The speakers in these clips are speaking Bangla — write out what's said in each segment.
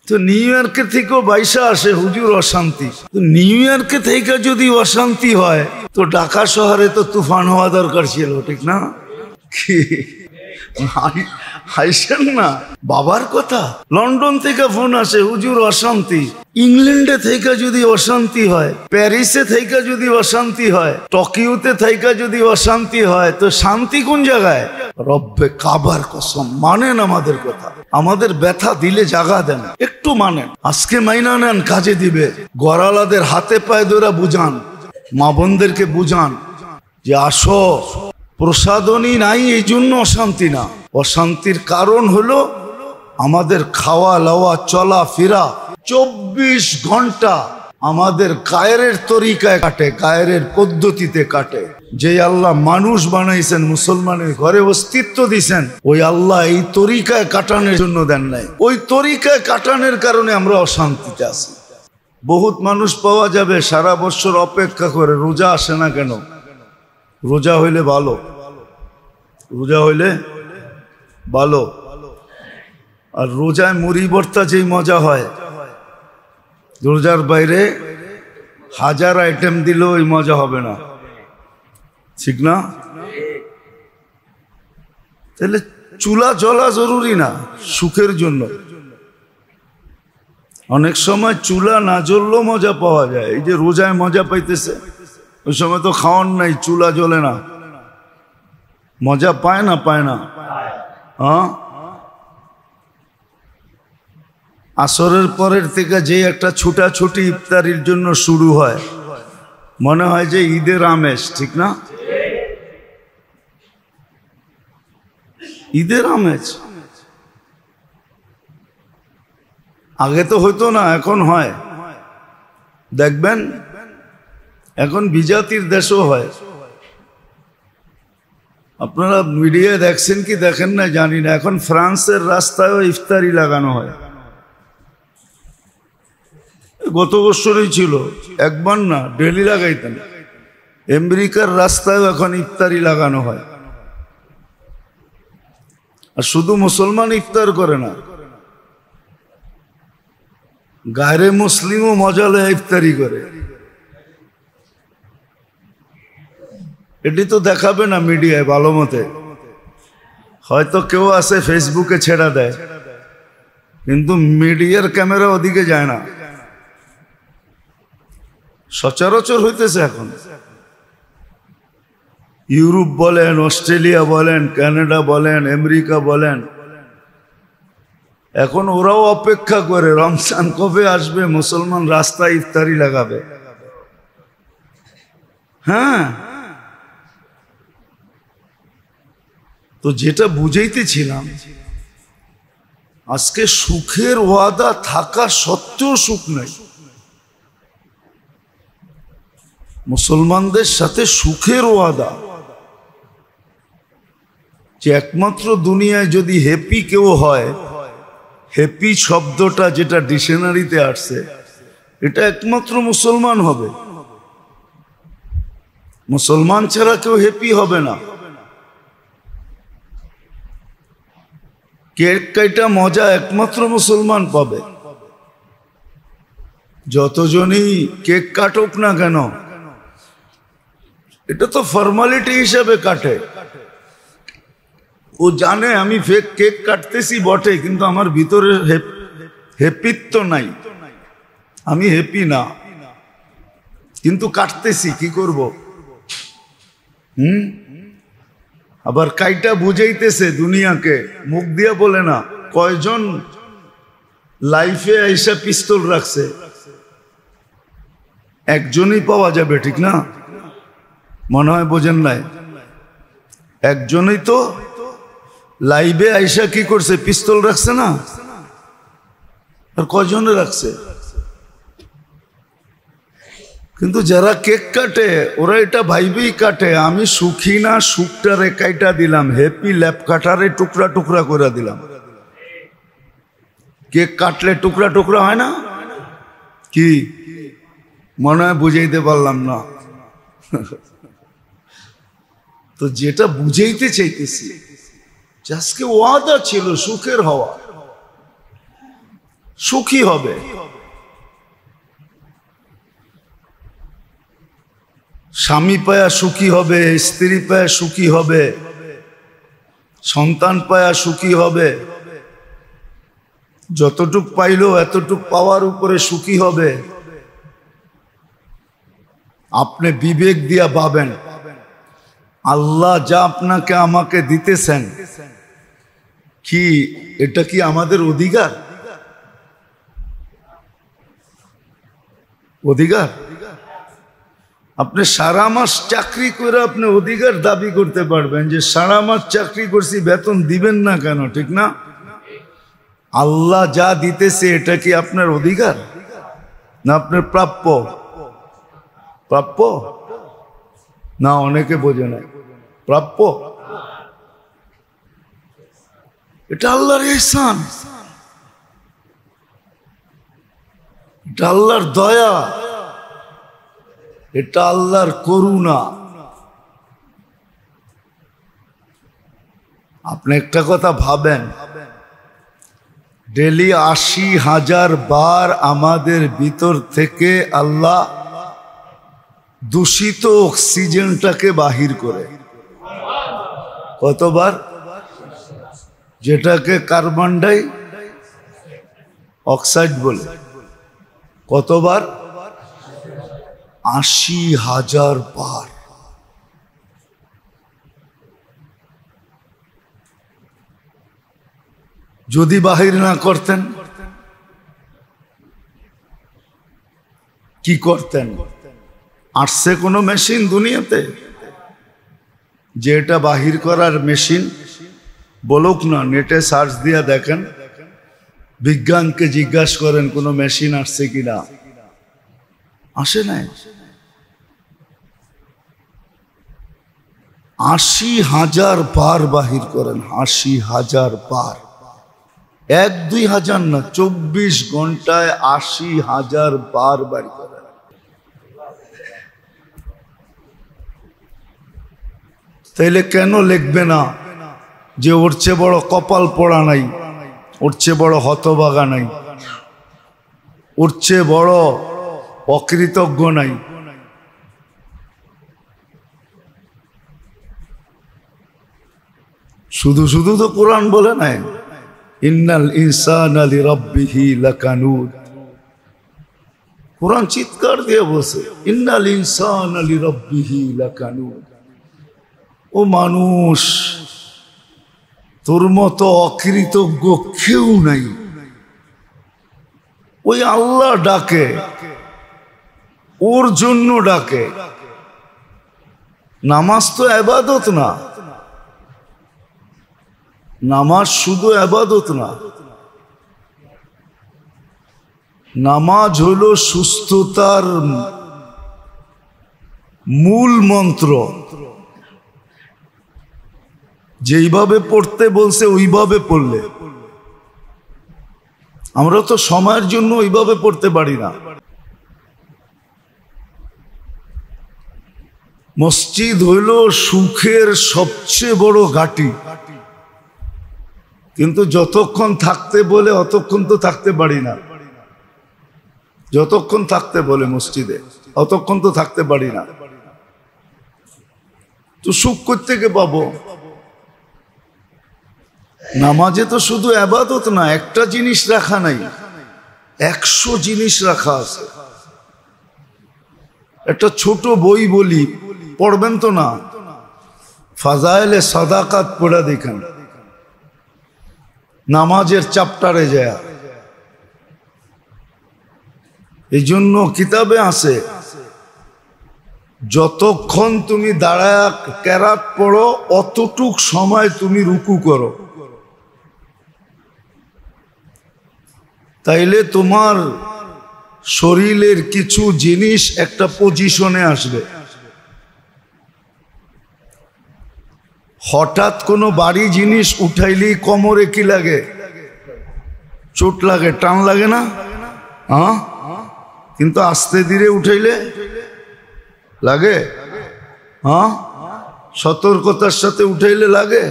তো নিউ ইয়র্কে থেকেও বাইসা আসে হুজুর অশান্তি। তো নিউ ইয়র্কে থেকে যদি অশান্তি হয় তো ঢাকা শহরে তো তুফান হওয়া দরকার ছিল, ঠিক না? কি হাইছেন না বাবার কথা? লন্ডন থেকে ফোন আসে হুজুর অশান্তি। ইংল্যান্ডে থেকে যদি অশান্তি হয়, প্যারিসে থেকে যদি অশান্তি হয়, টোকিওতে থেকে যদি অশান্তি হয়, তো শান্তি কোন জায়গায়? রব্বে কাবার কসম মানেন আমাদের কথা, আমাদের ব্যথা দিলে জাগা দেন, একটু মানেন। আজকে মাইনা নেন, কাজে দিবে। গড়ালাদের হাতে পায়ে ধরে বুঝান, মা বোনদেরকে বুঝান যে আসো, প্রসাদনী নাই এই জন্য অশান্তি না। অশান্তির কারণ হলো আমাদের খাওয়া লওয়া চলা ফেরা 24 ঘন্টা আমাদের কায়েরের তরিকায় কাটে, কায়েরের পদ্ধতিতে কাটে। যে আল্লাহ মানুষ বানাইছেন, মুসলমানের ঘরে অস্তিত্ব দিছেন, ওই আল্লাহ এই তরিকায় কাটানোর জন্য দেন নাই। ওই তরিকায় কাটানোর কারণে আমরা অশান্তিতে আছি। বহুত মানুষ পাওয়া যাবে সারা বছর অপেক্ষা করে, রোজা আসে না কেন? রোজা হইলে ভালো, রোজা হইলে ভালো। আর রোজায় মুড়ি ভর্তা যেই মজা হয়, রোজার বাইরে হাজার আইটেম দিলেও ওই মজা হবে না, ঠিক না? তাহলে চুলা জ্বলা জরুরি না সুখের জন্য। অনেক সময় চুলা না জ্বললেও মজা পাওয়া যায়। এই যে রোজায় মজা পাইতেছে, ওই সময় তো খাওয়ান নাই, চুলা জ্বলে না, মজা পায় না? পায় না? হ্যাঁ, আসরের পরের থেকে যে একটা ছুটাছুটি ইফতারির জন্য শুরু হয়, মনে হয় যে ঈদের আমেজ, ঠিক না? ঈদের আমেজ আগে তো হইতো না, এখন হয়। দেখবেন এখন বিজাতির দেশও হয়। আপনারা মিডিয়ায় দেখছেন কি দেখেন না জানি না, এখন ফ্রান্সের রাস্তায়ও ইফতারি লাগানো হয়। গত বছরই ছিল, একবার না, ডেলি লাগাইতেন। আমেরিকার রাস্তায়ও এখন ইফতারি লাগানো হয়। আর শুধু মুসলমান ইফতার করে না, গায়রে মুসলিমও মজা লয়ে ইফতারি করে। এটি তো দেখাবে না মিডিয়ায় ভালো মতে, হয়তো কেউ আছে ফেসবুকে ছেড়া দেয়, কিন্তু মিডিয়ার ক্যামেরা ওদিকে যায় না। সচরাচর হইতেছে এখন। ইউরোপ বলেন, অস্ট্রেলিয়া বলেন, কানাডা বলেন, আমেরিকা বলেন, এখন ওরাও অপেক্ষা করে রমজান কবে আসবে, মুসলমান রাস্তায় ইফতারি লাগাবে। হ্যাঁ, তো যেটা বুঝাইতেছিলাম, আজকে সুখের ওয়াদা থাকা সত্ত্বেও সুখ নাই। মুসলমানদের সাথে সুখের ওয়াদা যে একমাত্র দুনিয়ায় যদি হ্যাপি কেউ হয়, হ্যাপি শব্দটা যেটা ডিকশনারিতে আসছে, এটা একমাত্র মুসলমান হবে। মুসলমান ছাড়া কেউ হ্যাপি হবে না। কেক কাটা মজা একমাত্র মুসলমান পাবে। যতজনই কেক কাটুক না কেন, এটা তো ফর্মালিটি হিসাবে কাটে। ও জানে আমি ফেক কেক কাটতেছি বটে, কিন্তু আমার ভিতরে হ্যাপিত্ব নাই, আমি হ্যাপি না, কিন্তু কাটতেছি, কি করব? আবার কাইটা বুঝাইতেছে দুনিয়াকে, মুখ দিয়া বলে না। কয়জন লাইফে আইসা পিস্তল রাখছে? একজনই পাওয়া যাবে, ঠিক না? মনে হয় বোঝেন নাই। একজনই তো লাইভে আইসা কি করছে, পিস্তল রাখছে না? আর কয়জনে রাখছে? কিন্তু যারা কেক কাটে ওরা এটা ভাইবেই কাটে, আমি সুখী না, সুখটারে কাইটা দিলাম, হ্যাপি ল্যাপ কাটারে টুকরা টুকরা করে দিলাম। কেক কাটলে টুকরা টুকরা হয় না? কি মনে হয় বুঝাইতে পারলাম না? তো যেটা বুঝাইতে চাইতেছি, আজকে ওয়াদা ছিল সুখের হওয়া। সুখী হবে। স্বামী পায়া সুখী হবে, স্ত্রী পায়া সুখী হবে, সন্তান পায়া সুখী হবে, যতটুক পাইল এতটুক পাওয়ার উপরে সুখী হবে। আপনি বিবেক দিয়া ভাবেন, আল্লাহ যা আপনাকে আমাকে দিতেছেন, কি এটা কি আমাদের অধিকার? অধিকার? আপনি সারা মাস চাকরি করে আপনি অধিকার দাবি করতে পারবেন যে সারা মাস চাকরি করছি, বেতন দিবেন না কেন? ঠিক না? আল্লাহ যা দিতেছে এটা কি আপনার অধিকার না আপনার প্রাপ্য? প্রাপ্য না, অনেকে বোঝে না। প্রাপ্য। এটা আল্লাহর ইহসান, এটা আল্লাহর দয়া, এটা আল্লাহর করুণা। আপনি একটা কথা ভাবেন, ডেলি ৮০,০০০ বার আমাদের ভিতর থেকে আল্লাহ দূষিত অক্সিজেনটাকে বাহির করে। কতবার? যেটাকে কার্বন ডাই অক্সাইড বলে। কতবার? ৮০,০০০ বার। যদি বাহির না করতেন কি করতেন? আসছে কোনো মেশিন দুনিয়াতে যে এটা বাহির করার মেশিন? বলুক না, নেটে সার্চ দিয়া দেখেন, বিজ্ঞানকে জিজ্ঞাসা করেন কোনো মেশিন আসছে কিনা। আসে নাই। ৮০,০০০ বার বাহির করেন, ৮০,০০০ বার। ১-২ হাজার না, ২৪ ঘন্টায় ৮০,০০০ বার বাড়ি করেন। তাইলে কেন লিখবে না যে ওর চেয়ে বড় কপাল পোড়া নাই, ওর চেয়ে বড় হতভাগা নাই, ওর চেয়ে বড় অকৃতজ্ঞ নাই? শুধু শুধু তো কোরআন বলে নাই ইন্নাল ইনসানা লিরাব্বিহি লাকানুদ। কোরআন চিৎকার দিয়ে বলছে ইন্নাল ইনসানা লিরাব্বিহি লাকানুদ। ও মানুষ, তোর মতো অকৃতজ্ঞ কেউ নাই। ওই আল্লাহ ডাকে, ওর জন্য ডাকে। নামাজ তো ইবাদত না, নামাজ শুধু ইবাদত না, নামাজ হলো সুস্থতার মূল মন্ত্র। যেইভাবে পড়তে বলছে ওইভাবে পড়লে। আমরা তো সময়ের জন্য ওইভাবে পড়তে পারি না। মসজিদ হইল সুখের সবচেয়ে বড় ঘাঁটি, কিন্তু যতক্ষণ থাকতে বলে অতক্ষণ তো থাকতে পারি না। যতক্ষণ থাকতে বলে মসজিদে অতক্ষণ তো থাকতে পারি না। তো সুখ কোত্থেকে পাবো? নামাজে তো শুধু ইবাদত না, একটা জিনিস রাখা নাই, ১০০ জিনিস রাখা আছে। একটা ছোট বই বলি, পড়বেন তো না? ফাজাইলে সাদাকাত পড়া দেখেন, নামাজের চ্যাপ্টারে যায়। এই জন্য কিতাবে আছে যতক্ষণ তুমি দাঁড়ায় কেরাত পড়ো অতটুক সময় তুমি রুকু করো, তাইলে তোমার শরীরের কিছু জিনিস একটা পজিশনে আসবে। হঠাৎ কোনো ভারী জিনিস উঠাইলেই কোমরে কি লাগে? চোট লাগে, টান লাগে না? হ্যাঁ, কিন্তু আস্তে ধীরে উঠাইলে লাগে? হ্যাঁ, সতর্কতার সাথে উঠাইলে লাগে?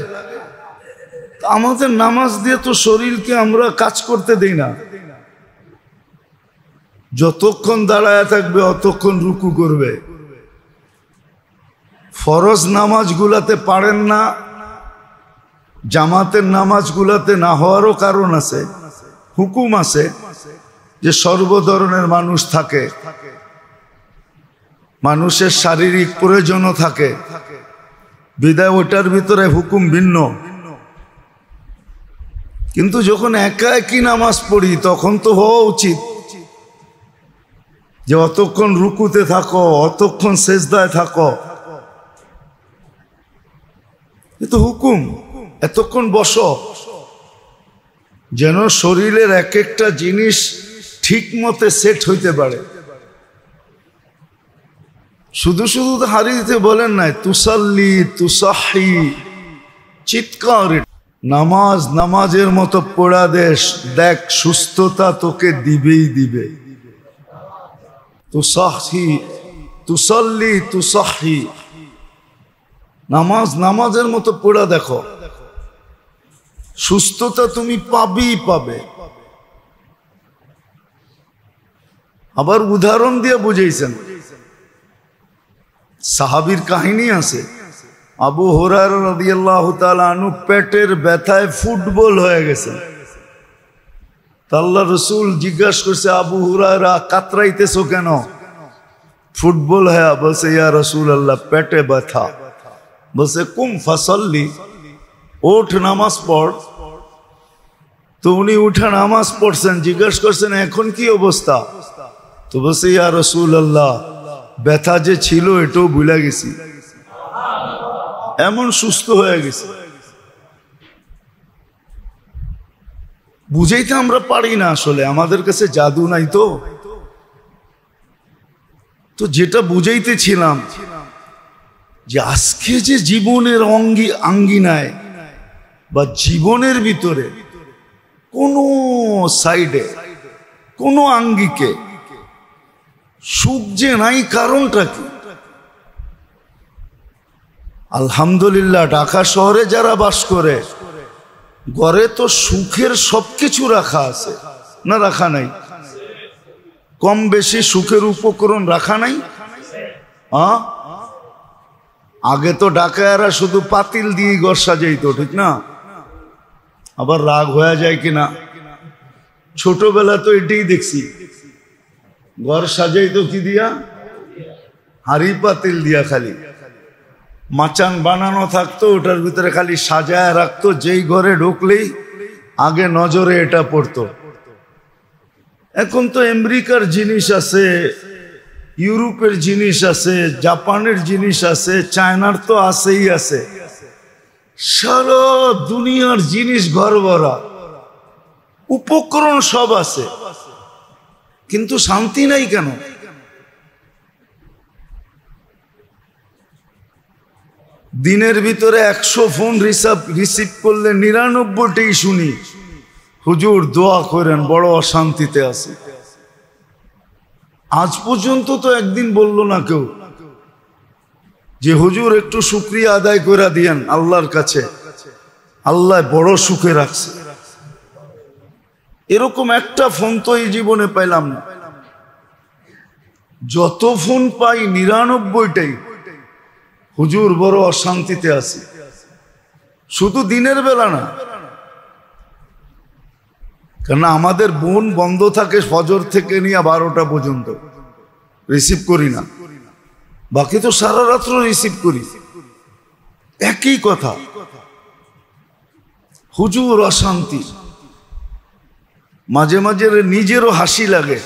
আমাদের নামাজ দিয়ে তো শরীরকে আমরা কাজ করতে দেই না। যতক্ষণ দাঁড়ায় থাকবে অতক্ষণ রুকু করবে। ফরজ নামাজগুলাতে পারেন না, জামাতের নামাজগুলাতে না হওয়ারও কারণ আছে, হুকুম আছে যে সর্ব ধরনের মানুষ থাকে, মানুষের শারীরিক প্রয়োজনও থাকে, বিদায় ওটার ভিতরে হুকুম ভিন্ন। কিন্তু যখন একা একই নামাজ পড়ি তখন তো হওয়া উচিত যে অতক্ষণ রুকুতে থাকো, অতক্ষণ সেজদায় থাকো, এ তো হুকুম। এতক্ষণ বসো, যেন শরীরের এক একটা জিনিস ঠিক মতে সেট হইতে পারে। শুধু শুধু তো হারিয়ে বলেন নাই তুসাল্লি তুসাহি, চিৎকার নামাজ নামাজের মতো পড়া দেশ, দেখ সুস্থতা তোকে দিবেই দিবে। তুসাহি তুসাল্লি তুসাহি, নামাজ নামাজের মতো পড়া দেখো, সুস্থতা তুমি পাবেই পাবে। আবার উদাহরণ দিয়ে বুঝাইছেন, সাহাবীর কাহিনী আছে। আবু হুরায়রা রাদিয়াল্লাহু তাআলা আনহু পেটের ব্যথায় ফুটবল হয়ে গেছে। আল্লাহর রাসূল জিজ্ঞাসা করছে, আবু হুরায়রা কাতরাইতেছো কেন? ফুটবল হ্যাঁ। বলছে, ইয়া রাসূলুল্লাহ পেটে ব্যথা। বলছে, কুম ফাসাল্লি, ওঠ নামাজ পড়। তো উনি উঠে নামাজ পড়ছেন, জিজ্ঞাসা করছেন এখন কি অবস্থা? তো বলছে, ইয়া রাসূলুল্লাহ ব্যথা যে ছিল এটাও ভুলে গেছি, এমন সুস্থ হয়ে গেছে। বুঝাইতে আমরা পারি না, আসলে আমাদের কাছে জাদু নাই। তো যেটা বুঝাইতেছিলাম যে আজকে যে জীবনের আঙ্গিনায় বা জীবনের ভিতরে কোনো সাইডে কোনো আঙ্গিকে সুখ যে নাই, কারণটা কি? আলহামদুলিল্লাহ ঢাকা শহরে যারা বাস করে ঘরে তো সুখের সবকিছু রাখা আছে না, রাখা নাই? কম বেশি সুখের উপকরণ রাখা নাই? আগে তো ঢাকায়ারা শুধু পাতিল দিয়ে ঘর সাজাইতো, ঠিক না? আবার রাগ হয়ে যায় কিনা, ছোটবেলা তো এটাই দেখছি, ঘর সাজাইতো কি দিয়া? হাড়ি পাতিল দিয়া। খালি মাচান বানানো থাকতো, ওটার ভিতরে খালি সাজায় রাখতো, যেই ঘরে ঢুকলেই আগে নজরে এটা পড়তো। এখন তো আমেরিকার জিনিস আছে, ইউরোপের জিনিস আছে, জাপানের জিনিস আছে, চায়নার তো আছেই আছে, সারা দুনিয়ার জিনিস ঘর ভরা, উপকরণ সব আছে, কিন্তু শান্তি নাই কেন? দিনের ভিতরে 100 ফোন রিসিভ করলে 99টাই শুনি হুজুর দোয়া করেন, বড় অশান্তিতে আছে। আজ পর্যন্ত তো একদিন বলল না কেউ যে হুজুর একটু শুকরিয়া আদায় করে দিয়েন আল্লাহর কাছে, আল্লাহ বড় সুখে রাখছে। এরকম একটা ফোন তো এই জীবনে পাইলাম না। যত ফোন পাই 99টাই হুজুর বড় অশান্তিতে আছে। শুধু দিনের বেলা না, কেন আমাদের বোন বন্ধ থাকে ফজর থেকে নিয়ে 12টা পর্যন্ত, রিসিভ করি না, বাকি তো সারা রাত্র রিসিভ করি। একই কথা, হুজুর অশান্তি। মাঝে মাঝে নিজেরও হাসি লাগে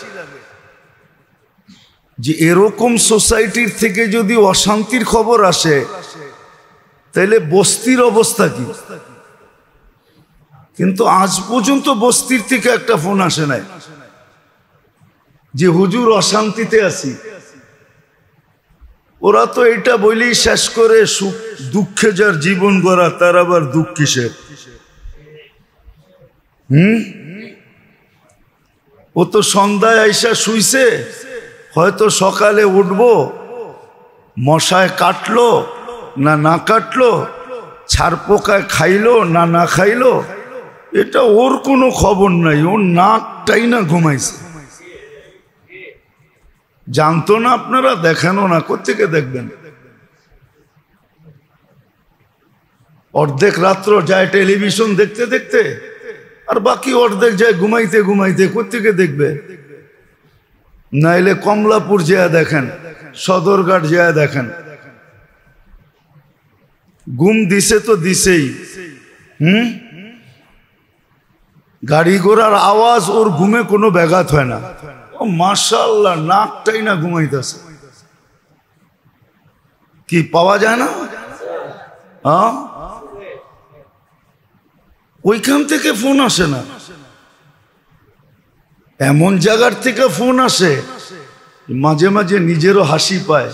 যে এরকম সোসাইটির থেকে যদি অশান্তির খবর আসে তাহলে বস্তির অবস্থা কি? কিন্তু আজ পর্যন্ত বস্তির থেকে একটা ফোন আসে নাই যে হুজুর অশান্তিতে আছি। ওরা তো এটা বলেই শেষ করে, সুখ দুঃখে যার জীবন গড়া তার আবার দুঃখ কিসের? ও তো সন্ধ্যায় আইসা শুইছে, হয়তো সকালে উঠবো, মশায় কাটলো না না কাটলো, ছাড় পোকায় খাইলো না না খাইলো, এটা ওর কোনো খবর নাই। ওর নাকটাই না ঘুমাইছে। জানতো না আপনারা, দেখানো না, কোত্থেকে দেখবেন? অর্ধেক রাত্র যায় টেলিভিশন দেখতে দেখতে, আর বাকি অর্ধেক যায় ঘুমাইতে ঘুমাইতে, কোত্থেকে দেখবে? নাইলে কমলাপুর যেয়া দেখেন, সদরঘাট যেয়া দেখেন। ঘুম দিছে তো দিছেই। গাড়ি ঘোড়ার আওয়াজ ওর ঘুমে কোনো ব্যাঘাত হয় না। ও মাশাআল্লাহ, নাকটাই না ঘুমাইতেছে। কি পাওয়া যায় না? হ্যাঁ, ওইখান থেকে ফোন আসে না, এমন জায়গার থেকে ফোন আসে মাঝে মাঝে নিজেরও হাসি পায়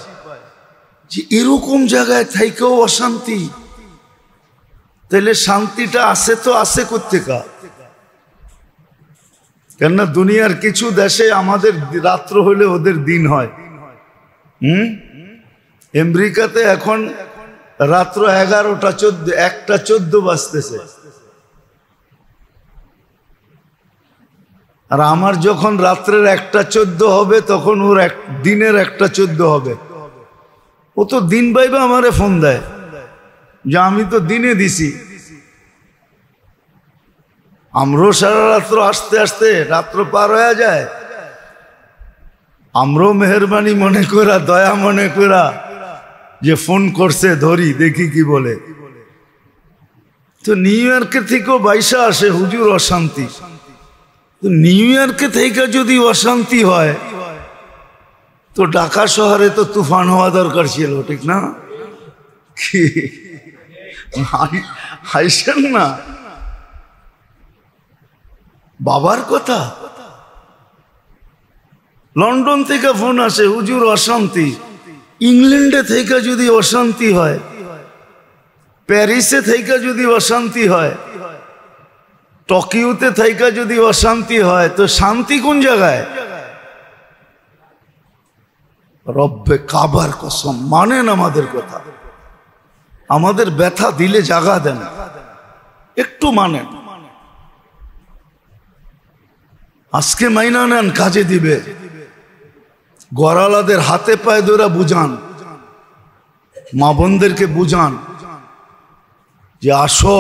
যে এরকম জায়গায় থাইকেও অশান্তি। তাহলে শান্তিটা আছে তো আছে কোত্থেকা? কেননা দুনিয়ার কিছু দেশে আমাদের রাত্র হলে ওদের দিন হয়। আমেরিকাতে এখন রাত্র 11টা 14, 1টা 14 বাজতেছে। আর আমার যখন রাত্রের 1টা 14 হবে তখন ওর দিনের 1টা 14 হবে। ও তো দিন পাইবে আমারে ফোন দেয় যে আমি তো দিনে দিছি। আমরাও সারা রাত্র আস্তে আস্তে রাত্র পার হয়ে যায়। আমরাও মেহরবানি মনে করা, দয়া মনে করা যে ফোন করছে, ধরি দেখি কি বলে। তো নিউ ইয়র্কের থেকেও বাইসা আসে হুজুর অশান্তি। নিউ ইয়র্কে থেকে যদি অশান্তি হয় তো ঢাকা শহরে তো তুফান হওয়া দরকার ছিল, ঠিক না? কি হাইছেন না? বাবার কথা। লন্ডন থেকে ফোন আসে, হুজুর অশান্তি। ইংল্যান্ডে থেকে যদি অশান্তি হয়, প্যারিসে থেকে যদি অশান্তি হয়, টোকিওতে থেকে যদি অশান্তি হয়, তো শান্তি কোন জায়গায়? রব্বে কাবার কসম, মানেন আমাদের কথা। আমাদের ব্যথা দিলে জাগা দেন, একটু মানেন। আজকে মাইনা নেন, কাজে দিবে। গড়ালাদের হাতে পায়ে ধরে বুঝান, মা বোনদেরকে বুঝান যে আসো,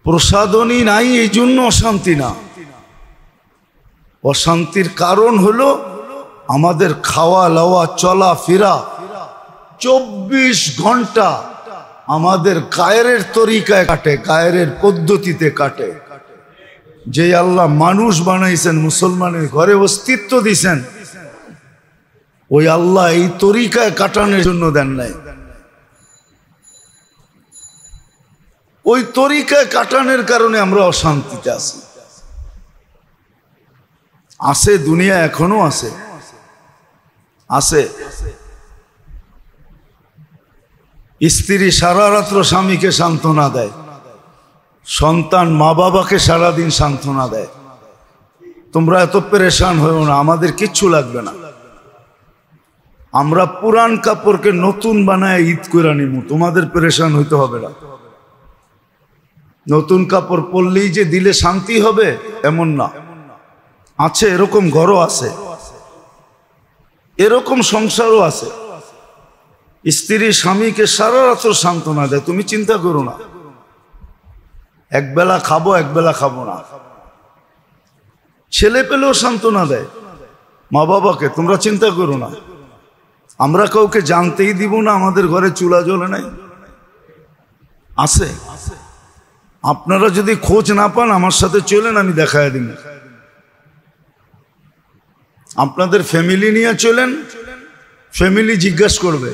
প্রসাদনী নাই এই জন্য অশান্তি না। অশান্তির কারণ হলো আমাদের খাওয়া লওয়া চলা ফেরা 24 ঘন্টা আমাদের গায়ের তরিকায় কাটে, গায়ের পদ্ধতিতে কাটে। যে আল্লাহ মানুষ বানাইছেন, মুসলমানের ঘরে অস্তিত্ব দিছেন, ওই আল্লাহ এই তরিকায় কাটানোর জন্য দেন নাই। ওই তরিকায় কাটানোর কারণে আমরা অশান্তিতে আছি। আছে দুনিয়া, এখনো আছে, আছে। স্ত্রী সারা রাত্র স্বামীকে সান্ত্বনা দেয়, সন্তান মা বাবাকে সারাদিন সান্ত্বনা দেয়। তোমরা এত পেরেশান হয়েও না, আমাদের কিচ্ছু লাগবে না। আমরা পুরান কাপড়কে নতুন বানায় ঈদ করে নিব, তোমাদের পেরেশান হইতে হবে না। নতুন কাপড় পরলেই যে দিলে শান্তি হবে এমন না। আছে, এরকম ঘরও আছে, এরকম সংসারও আছে। স্ত্রী স্বামীকে সারা রাত্র সান্ত্বনা দেয়, তুমি চিন্তা করো না, একবেলা খাবো একবেলা খাবো না। ছেলে পেলেও সান্ত্বনা দেয় মা বাবাকে, তোমরা চিন্তা করো না। আমরা কাউকে জানতেই দিব না আমাদের ঘরে চুলা জ্বলে নাই, আছে। আপনারা যদি খোঁজ না পান আমার সাথে চলেন, আমি দেখায় দিব। আপনাদের ফ্যামিলি নিয়ে চলেন, ফ্যামিলি জিজ্ঞাসা করবে,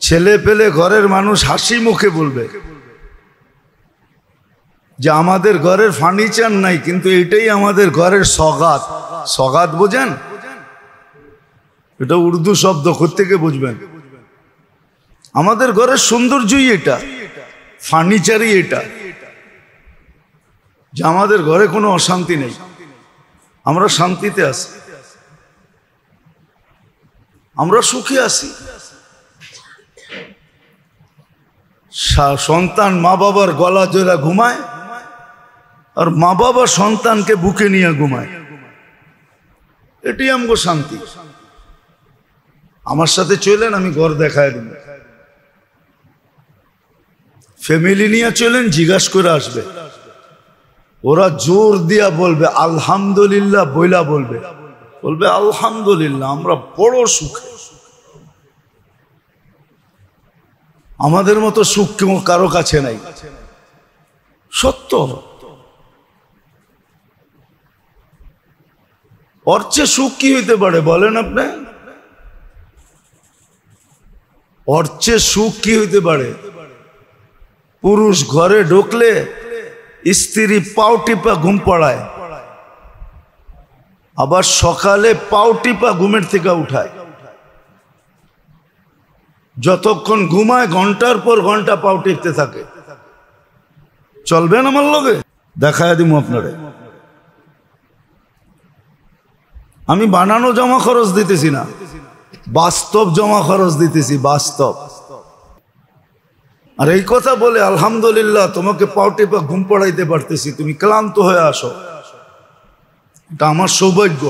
ছেলে পেলে ঘরের মানুষ হাসি মুখে বলবে যে আমাদের ঘরের ফার্নিচার নাই, কিন্তু এটাই আমাদের ঘরের সগাত। সগাত বোঝেন? এটা উর্দু শব্দ, কোত্থেকে বুঝবেন? আমাদের ঘরের সৌন্দর্যই এটা, ফার্নিচারই এটা, যে আমাদের ঘরে কোনো অশান্তি নেই, আমরা শান্তিতে আছি, আমরা সুখে আছি। সন্তান মা বাবার গলা জোড়া ঘুমায়, আর মা বাবা সন্তানকে বুকে নিয়ে ঘুমায়। এটাই আমগো শান্তি। আমার সাথে চলেন, আমি ঘর দেখায় দিব। ফ্যামিলি নিয়ে চলেন, জিজ্ঞাসা করে আসবে, ওরা জোর দিয়া বলবে আলহামদুলিল্লাহ, বইলা বলবে আলহামদুলিল্লাহ, আমরা বড় সুখে। আমাদের মতো সুখ কেউ কারো কাছে নাই, সত্য। ওর চেয়ে সুখ কি হইতে পারে বলেন আপনি? ওর চেয়ে সুখ কি হইতে পারে? পুরুষ ঘরে ঢুকলে স্ত্রী পাও টিপা ঘুম পড়ায়, আবার সকালে পাও টিপা ঘুমের থেকে উঠায়। যতক্ষণ ঘুমায় ঘন্টার পর ঘন্টা পাও টিপতে থাকে। চলবেন আমার লগে? দেখায় দিব আপনারে। আমি বানানো জমা খরচ দিতেছি না, বাস্তব জমা খরচ দিতেছি, বাস্তব। আর এই কথা বলে আলহামদুলিল্লাহ তোমাকে পাও টিপা ঘুম পড়াইতে পারতেছি, তুমি ক্লান্ত হয়ে আসো, এটা আমার সৌভাগ্য।